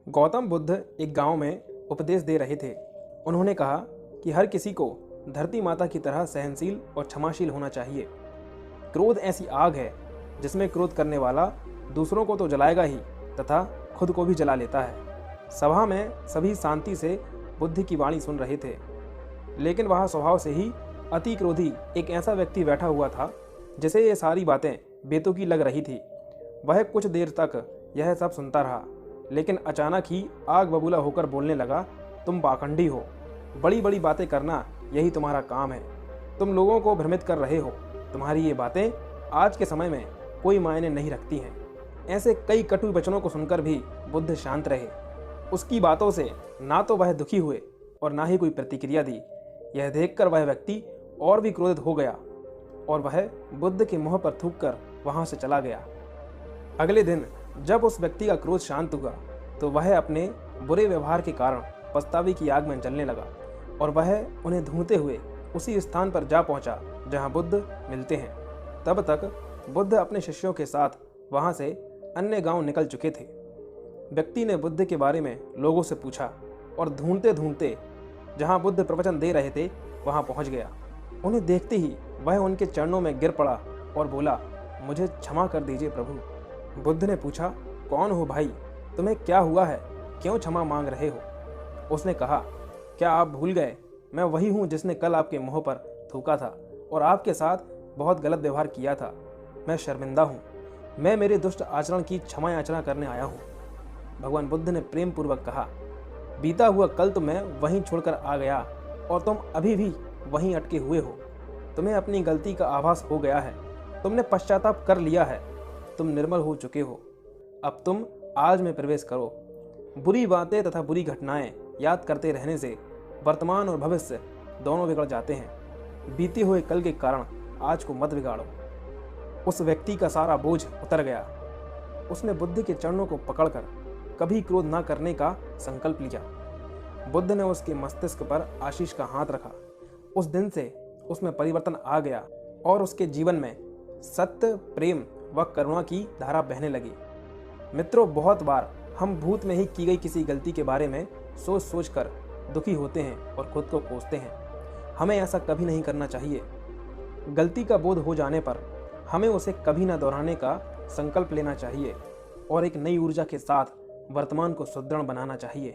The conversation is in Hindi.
गौतम बुद्ध एक गांव में उपदेश दे रहे थे। उन्होंने कहा कि हर किसी को धरती माता की तरह सहनशील और क्षमाशील होना चाहिए। क्रोध ऐसी आग है जिसमें क्रोध करने वाला दूसरों को तो जलाएगा ही तथा खुद को भी जला लेता है। सभा में सभी शांति से बुद्ध की वाणी सुन रहे थे, लेकिन वहाँ स्वभाव से ही अति क्रोधी एक ऐसा व्यक्ति बैठा हुआ था जिसे ये सारी बातें बेतुकी लग रही थी। वह कुछ देर तक यह सब सुनता रहा, लेकिन अचानक ही आग बबूला होकर बोलने लगा, तुम पाखंडी हो, बड़ी बड़ी बातें करना यही तुम्हारा काम है, तुम लोगों को भ्रमित कर रहे हो, तुम्हारी ये बातें आज के समय में कोई मायने नहीं रखती हैं। ऐसे कई कटु वचनों को सुनकर भी बुद्ध शांत रहे। उसकी बातों से ना तो वह दुखी हुए और ना ही कोई प्रतिक्रिया दी। यह देखकर वह व्यक्ति और भी क्रोधित हो गया और वह बुद्ध के मुंह पर थूककर वहां से चला गया। अगले दिन जब उस व्यक्ति का क्रोध शांत हुआ तो वह अपने बुरे व्यवहार के कारण पछतावे की आग में जलने लगा और वह उन्हें ढूंढते हुए उसी स्थान पर जा पहुंचा जहां बुद्ध मिलते हैं। तब तक बुद्ध अपने शिष्यों के साथ वहां से अन्य गांव निकल चुके थे। व्यक्ति ने बुद्ध के बारे में लोगों से पूछा और ढूंढते ढूंढते जहां बुद्ध प्रवचन दे रहे थे वहां पहुंच गया। उन्हें देखते ही वह उनके चरणों में गिर पड़ा और बोला, मुझे क्षमा कर दीजिए प्रभु। बुद्ध ने पूछा, कौन हो भाई, तुम्हें क्या हुआ है, क्यों क्षमा मांग रहे हो? उसने कहा, क्या आप भूल गए, मैं वही हूँ जिसने कल आपके मुंह पर थूका था और आपके साथ बहुत गलत व्यवहार किया था। मैं शर्मिंदा हूँ, मैं मेरे दुष्ट आचरण की क्षमा याचना करने आया हूँ। भगवान बुद्ध ने प्रेम पूर्वक कहा, बीता हुआ कल तो मैं वहीं छोड़कर आ गया और तुम अभी भी वहीं अटके हुए हो। तुम्हें अपनी गलती का आभास हो गया है, तुमने पश्चाताप कर लिया है, तुम निर्मल हो चुके हो। अब तुम आज में प्रवेश करो। बुरी बातें तथा बुरी घटनाएं याद करते रहने से वर्तमान और भविष्य दोनों बिगड़ जाते हैं। बीते हुए कल के कारण आज को मत बिगाड़ो। उस व्यक्ति का सारा बोझ उतर गया। उसने बुद्ध के चरणों को पकड़कर कभी क्रोध न करने का संकल्प लिया। बुद्ध ने उसके मस्तिष्क पर आशीष का हाथ रखा। उस दिन से उसमें परिवर्तन आ गया और उसके जीवन में सत्य, प्रेम व करुणा की धारा बहने लगी। मित्रों, बहुत बार हम भूत में ही की गई किसी गलती के बारे में सोच सोच कर दुखी होते हैं और खुद को कोसते हैं। हमें ऐसा कभी नहीं करना चाहिए। गलती का बोध हो जाने पर हमें उसे कभी न दोहराने का संकल्प लेना चाहिए और एक नई ऊर्जा के साथ वर्तमान को सुदृढ़ बनाना चाहिए।